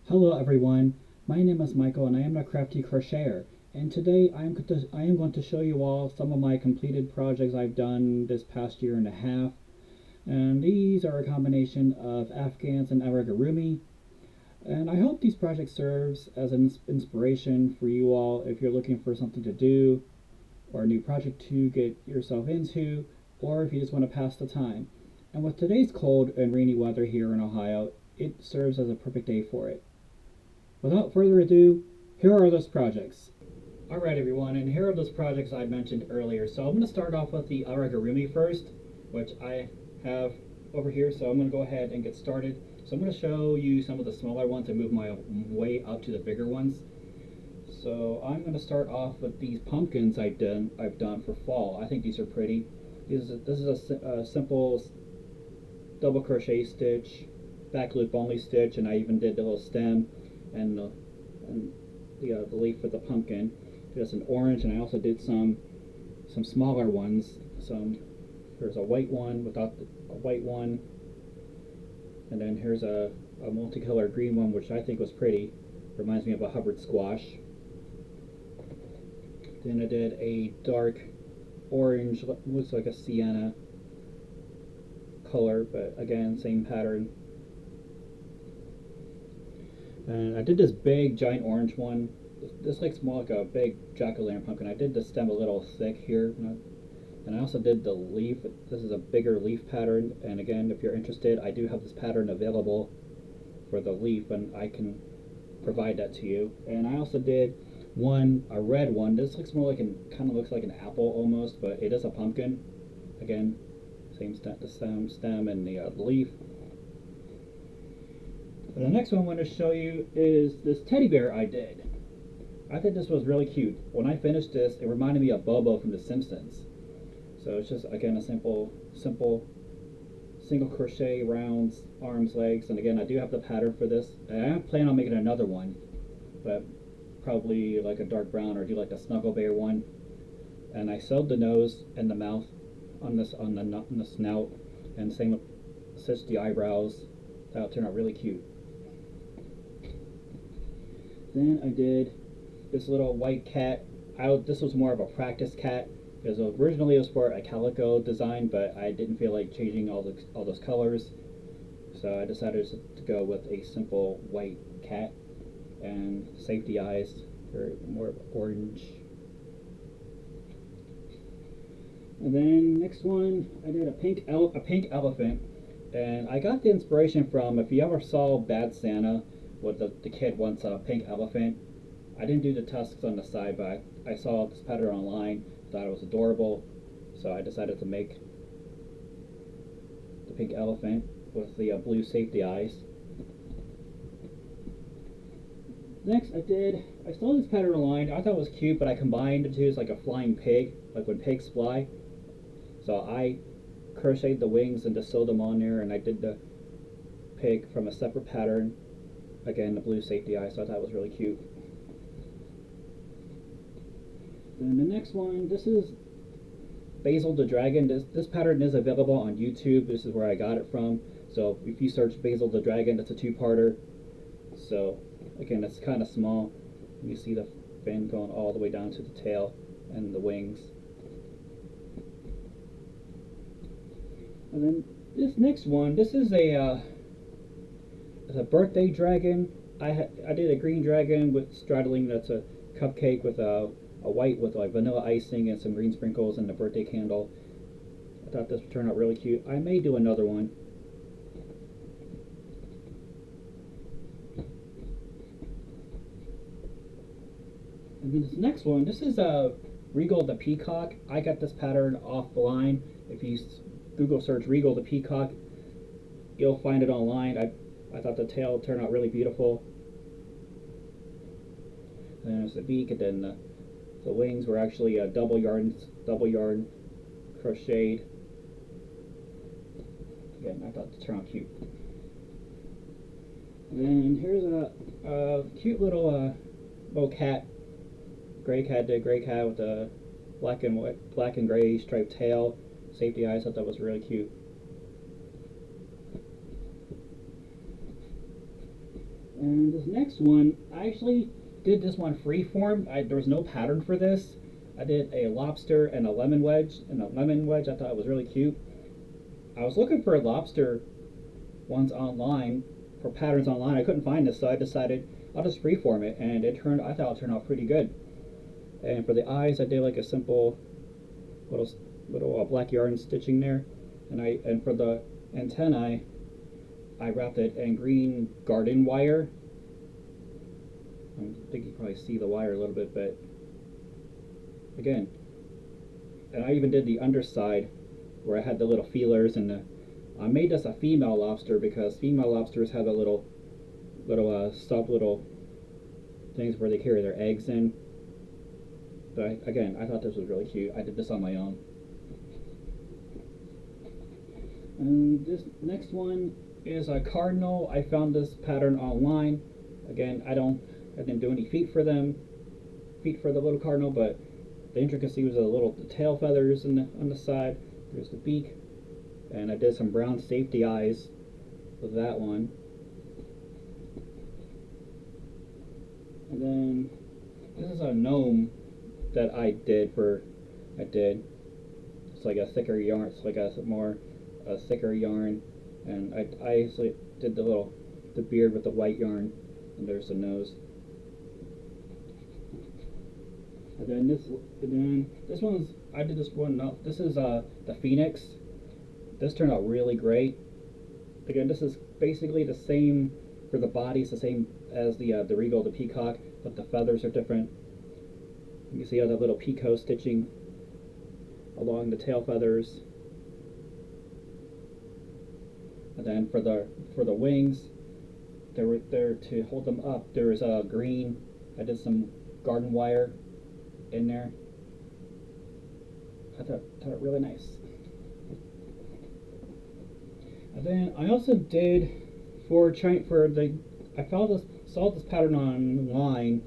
Hello everyone, my name is Michael and I am a Crafty Crocheter, and today I am going to show you all some of my completed projects I've done this past year and a half, and these are a combination of Afghans and Amigurumi, and I hope these projects serves as an inspiration for you all if you're looking for something to do, or a new project to get yourself into, or if you just want to pass the time. And with today's cold and rainy weather here in Ohio, it serves as a perfect day for it. Without further ado, here are those projects. Alright everyone, and here are those projects I mentioned earlier. So I'm going to start off with the Amigurumi first, which I have over here, so I'm going to go ahead and get started. So I'm going to show you some of the smaller ones and move my way up to the bigger ones. So I'm going to start off with these pumpkins I've done for fall. I think these are pretty. This is a simple double crochet stitch, back loop only stitch, and I even did the little stem and the leaf for the pumpkin. There's an orange, and I also did some smaller ones. Here's a white one without a white one, and then here's a multicolored green one, which I think was pretty. Reminds me of a Hubbard squash. Then I did a dark orange, looks like a sienna color, but again, same pattern. And I did this big giant orange one. This looks more like a big jack-o'-lantern pumpkin. I did the stem a little thick here, and I also did the leaf. This is a bigger leaf pattern, and again, if you're interested, I do have this pattern available for the leaf, and I can provide that to you. And I also did a red one. This looks more like kind of looks like an apple almost, but it is a pumpkin. Again, same stem and the leaf. The next one I want to show you is this teddy bear I did. I think this was really cute. When I finished this, it reminded me of Bobo from The Simpsons. So it's just, again, a simple single crochet rounds, arms, legs, and again, I do have the pattern for this. And I plan on making another one, but probably like a dark brown, or do like a snuggle bear one. And I sewed the nose and the mouth on the snout, and same with stitched the eyebrows. That'll turn out really cute. Then I did this little white cat. This was more of a practice cat, because originally it was for a calico design, but I didn't feel like changing all those colors, so I decided to go with a simple white cat and safety eyes for more orange. And then next one, I did a pink elephant, and I got the inspiration from, if you ever saw Bad Santa, what the kid wants a pink elephant. I didn't do the tusks on the side, but I saw this pattern online, thought it was adorable, so I decided to make the pink elephant with the blue safety eyes. Next I saw this pattern online. I thought it was cute, but I combined the two as like a flying pig, like when pigs fly. So I crocheted the wings and just sewed them on there, and I did the pig from a separate pattern. Again, the blue safety eye, so I thought it was really cute. Then the next one, this is Basil the Dragon. This pattern is available on YouTube. This is where I got it from. So if you search Basil the Dragon, it's a two-parter. So again, it's kind of small. You see the fin going all the way down to the tail and the wings. And then this next one, this is it's a birthday dragon. I did a green dragon with straddling. That's a cupcake with a white with like vanilla icing and some green sprinkles and a birthday candle. I thought this would turn out really cute. I may do another one. And then this next one, this is a Regal the Peacock. I got this pattern offline. If you Google search Regal the Peacock, you'll find it online. I thought the tail turned out really beautiful. And there's the beak, and then the wings were actually a double yarn crocheted. Again, I thought it turned out cute. And then here's a cute little cat, gray cat with a black and gray striped tail, safety eyes. I thought that was really cute. And this next one, I actually did this one freeform. There was no pattern for this. I did a lobster and a lemon wedge, I thought it was really cute. I was looking for lobster ones online, for patterns online. I couldn't find this, so I decided I'll just freeform it, and I thought it turned out pretty good. And for the eyes, I did like a simple little black yarn stitching there, and for the antennae, I wrapped it in green garden wire. I think you can probably see the wire a little bit, but again, and I even did the underside where I had the little feelers, and I made this a female lobster because female lobsters have a little soft little things where they carry their eggs in. But again, I thought this was really cute. I did this on my own. And this next one is a cardinal. I found this pattern online. Again, I didn't do any feet for the little cardinal, but the intricacy was the tail feathers on the side. There's the beak, and I did some brown safety eyes with that one. And then this is a gnome that I did. It's like a thicker yarn. It's like a thicker yarn, and I actually did the beard with the white yarn, and there's the nose. And then this one's, I did this one. No, this is the Phoenix. This turned out really great. Again, this is basically the same for the body. It's the same as the Regal, the peacock, but the feathers are different. You can see all the little picot stitching along the tail feathers. And then for the wings, they were there to hold them up. There was a green. I did some garden wire in there. I thought it really nice. And then I also did I saw this pattern online.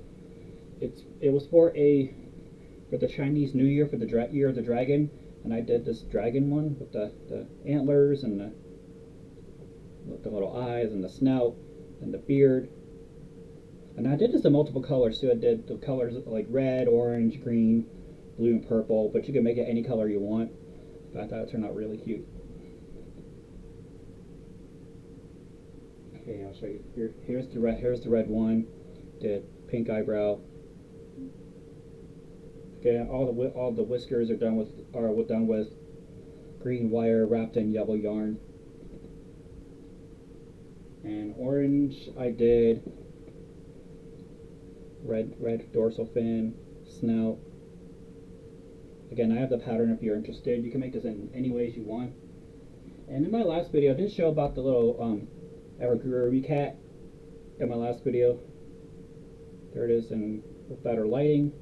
It was for the Chinese New Year, for the Year of the Dragon, and I did this dragon one with the antlers and the little eyes and the snout and the beard. And I did this in multiple colors too. I did the colors like red, orange, green, blue, and purple, but you can make it any color you want. But I thought it turned out really cute. Okay, I'll show you. Here's the red one. Did pink eyebrow. Okay, all the whiskers are done with green wire wrapped in yellow yarn. And orange, I did red dorsal fin, snout. Again, I have the pattern if you're interested. You can make this in any ways you want. And in my last video, I did show about the little Amigurumi cat in my last video. There it is with better lighting.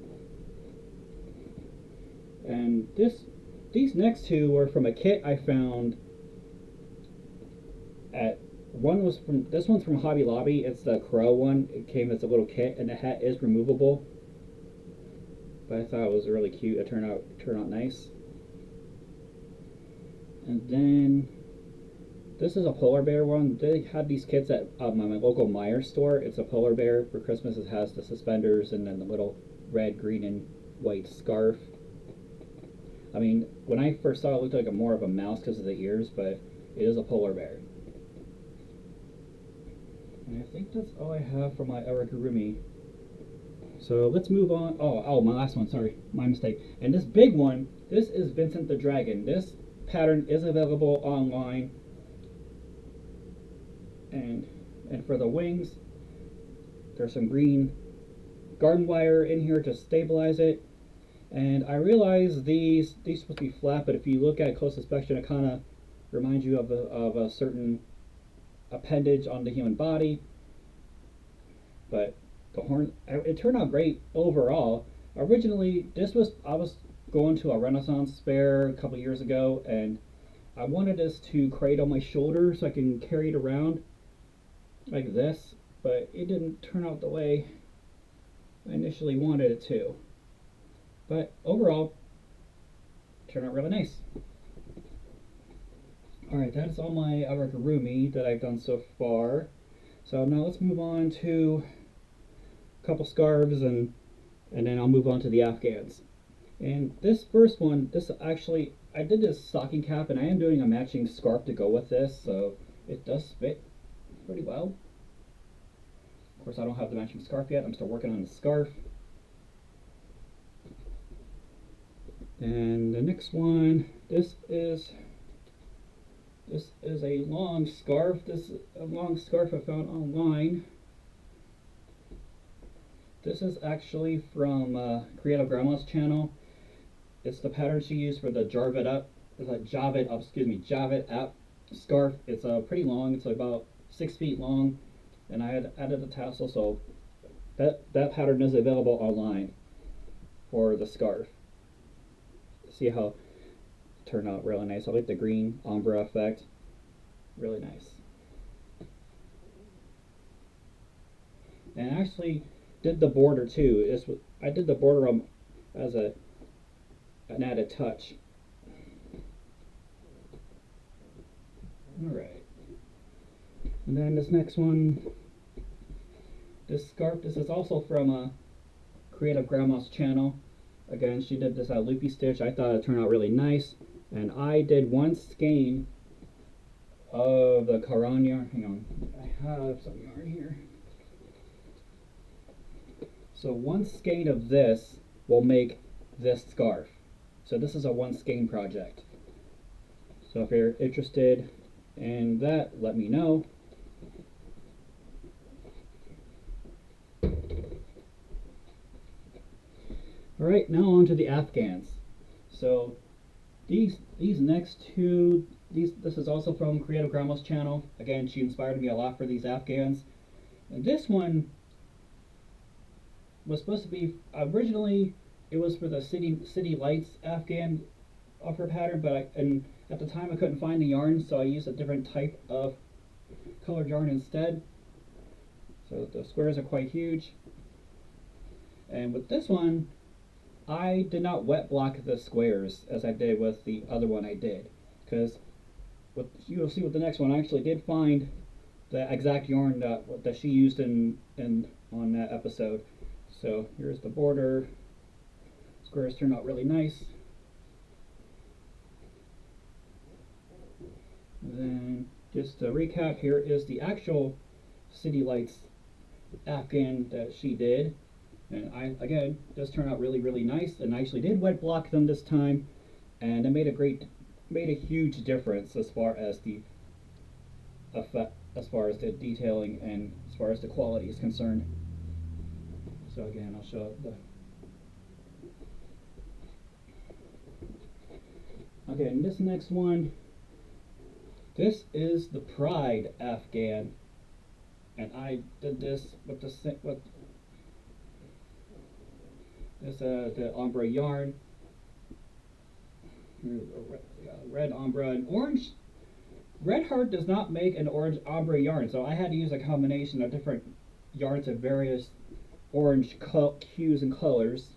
And these next two were from a kit I found this one's from Hobby Lobby. It's the crow one. It came as a little kit, and the hat is removable. But I thought it was really cute. It turned out nice. And then this is a polar bear one. They had these kits at my local Meijer store. It's a polar bear for Christmas. It has the suspenders and then the little red, green, and white scarf. I mean, when I first saw it, it looked like more of a mouse because of the ears, but it is a polar bear. And I think that's all I have for my Amigurumi. So let's move on. Oh, my last one, sorry, my mistake. And this big one, this is Vincent the Dragon. This pattern is available online. And for the wings, there's some green garden wire in here to stabilize it. And I realize these supposed to be flat, but if you look at close inspection, it kind of reminds you of a certain appendage on the human body. But the horn, it turned out great overall. Originally, I was going to a Renaissance fair a couple years ago, and I wanted this to crate on my shoulder so I can carry it around like this, but it didn't turn out the way I initially wanted it to. But overall, it turned out really nice. Alright, that's all my Amigurumi that I've done so far. So now let's move on to a couple scarves, and then I'll move on to the Afghans. And this first one, this actually, I did this stocking cap, and I am doing a matching scarf to go with this, so it does fit pretty well. Of course, I don't have the matching scarf yet. I'm still working on the scarf. And the next one, this is a long scarf. This is a long scarf I found online. This is actually from Creative Grandma's channel. It's the pattern she used for the Javid Up. It's a Javid Up scarf. It's pretty long. It's about 6 feet long, and I had added a tassel, so that pattern is available online for the scarf. See how it turned out really nice. I like the green ombre effect. Really nice. And I actually did the border too. I did the border as an added touch. Alright. And then this next one, this scarf, this is also from Creative Grandma's channel. Again, she did this loopy stitch. I thought it turned out really nice. And I did one skein of the Karan yarn. Hang on, I have some yarn here. So one skein of this will make this scarf. So this is a one skein project. So if you're interested in that, let me know. Alright, now on to the Afghans. So these next two, this is also from Creative Grandma's channel. Again, she inspired me a lot for these Afghans. And this one was supposed to be, originally it was for the City Lights Afghan of her pattern, but at the time I couldn't find the yarn, so I used a different type of colored yarn instead. So the squares are quite huge. And with this one, I did not wet block the squares as I did with the other one I did, because you'll see with the next one, I actually did find the exact yarn that she used on that episode. So here's the border. Squares turned out really nice. And then just to recap, here is the actual City Lights Afghan that she did. And again, this turned out really, really nice. And I actually did wet block them this time, and it made a huge difference as far as the effect, as far as the detailing, and as far as the quality is concerned. So again, I'll show the. Okay, and this next one, this is the Pride Afghan, and I did this with the ombre yarn. Here's a red ombre and orange. Red Heart does not make an orange ombre yarn, so I had to use a combination of different yarns of various orange hues and colors.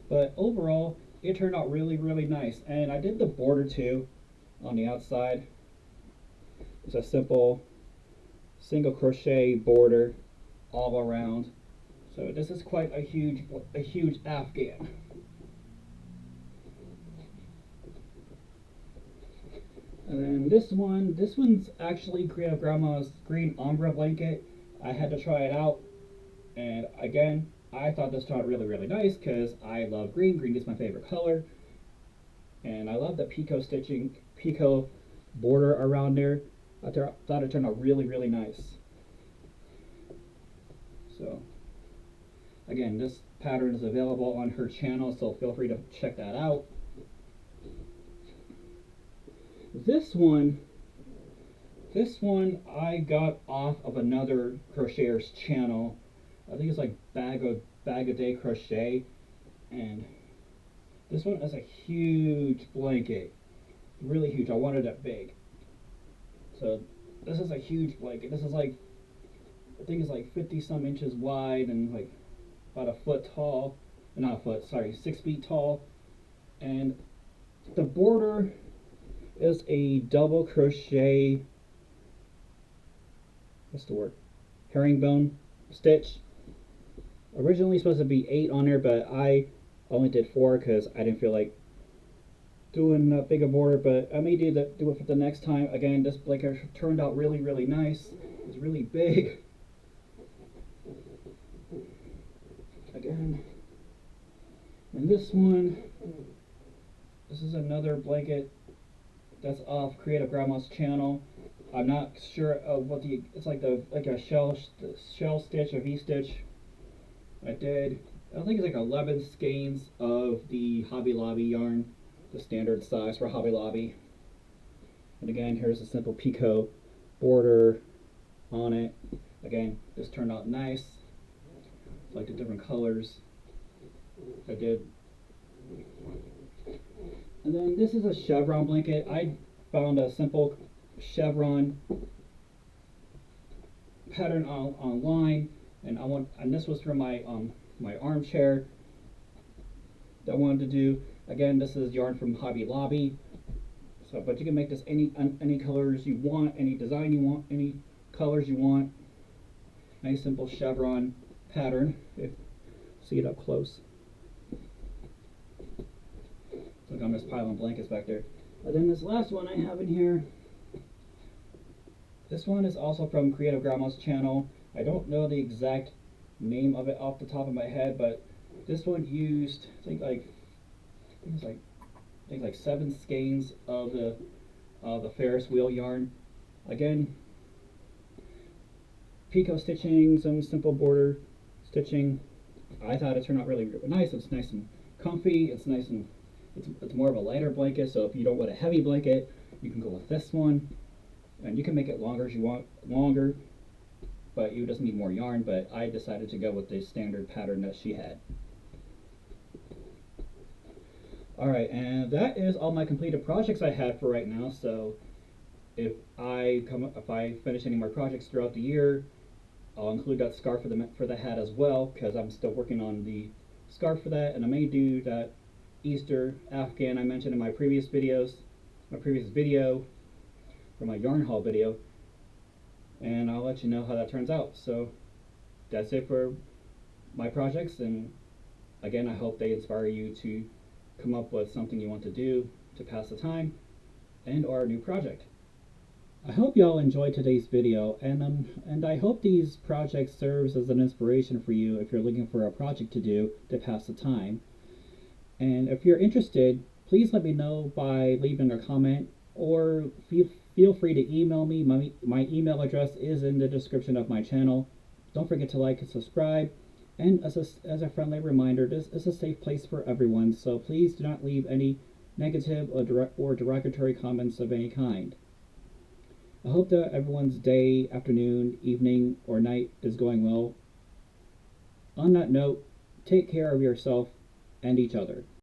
But overall, it turned out really, really nice. And I did the border too on the outside. It's a simple single crochet border all around. So this is quite a huge Afghan. And then this one's actually Creative Grandma's green ombre blanket. I had to try it out, and again, I thought this turned out really, really nice because I love green. Green is my favorite color, and I love the picot border around there. I thought it turned out really, really nice. So again, this pattern is available on her channel, so feel free to check that out. This one I got off of another crocheter's channel. I think it's like Bag a Day Crochet, and this one is a huge blanket, really huge. I wanted it big, so this is a huge blanket. This is like, I think it's like 50 some inches wide and like about a foot tall. Not a foot, sorry, 6 feet tall. And the border is a double crochet, what's the word? herringbone stitch. Originally supposed to be 8 on there, but I only did 4 because I didn't feel like doing a bigger border, but I may do it for the next time. Again, this blanket turned out really, really nice. It's really big. Again, and this one, this is another blanket that's off Creative Grandma's channel. I'm not sure of what it's like a shell stitch, a V stitch. I think it's like 11 skeins of the Hobby Lobby yarn, the standard size for Hobby Lobby. And again, here's a simple picot border on it. Again, this turned out nice. I like the different colors. I did. And then this is a chevron blanket. I found a simple chevron pattern online, and this was for my my armchair that I wanted to do. Again, this is yarn from Hobby Lobby. So, but you can make this any colors you want, any design you want, any colors you want. Nice simple chevron pattern. If see it up close. Look, I'm just piling blankets back there. And then this last one I have in here. This one is also from Creative Grandma's channel. I don't know the exact name of it off the top of my head, but this one used I think like 7 skeins of the Ferris wheel yarn. Again, picot stitching, some simple border stitching. I thought it turned out really, really nice. It's nice and comfy. It's nice and it's more of a lighter blanket. So if you don't want a heavy blanket, you can go with this one, and you can make it longer if you want longer. But you just need more yarn. But I decided to go with the standard pattern that she had. Alright, and that is all my completed projects I had for right now. So if I finish any more projects throughout the year, I'll include that scarf for the hat as well, because I'm still working on the scarf for that, and I may do that Easter Afghan I mentioned in my previous video for my yarn haul video, and I'll let you know how that turns out. So that's it for my projects, and again, I hope they inspire you to come up with something you want to do to pass the time and or a new project. I hope y'all enjoyed today's video, and I hope these projects serves as an inspiration for you if you're looking for a project to do to pass the time. And if you're interested, please let me know by leaving a comment, or feel free to email me. My email address is in the description of my channel. Don't forget to like and subscribe. And as a friendly reminder, this is a safe place for everyone, so please do not leave any negative or derogatory comments of any kind. I hope that everyone's day, afternoon, evening, or night is going well. On that note, take care of yourself and each other.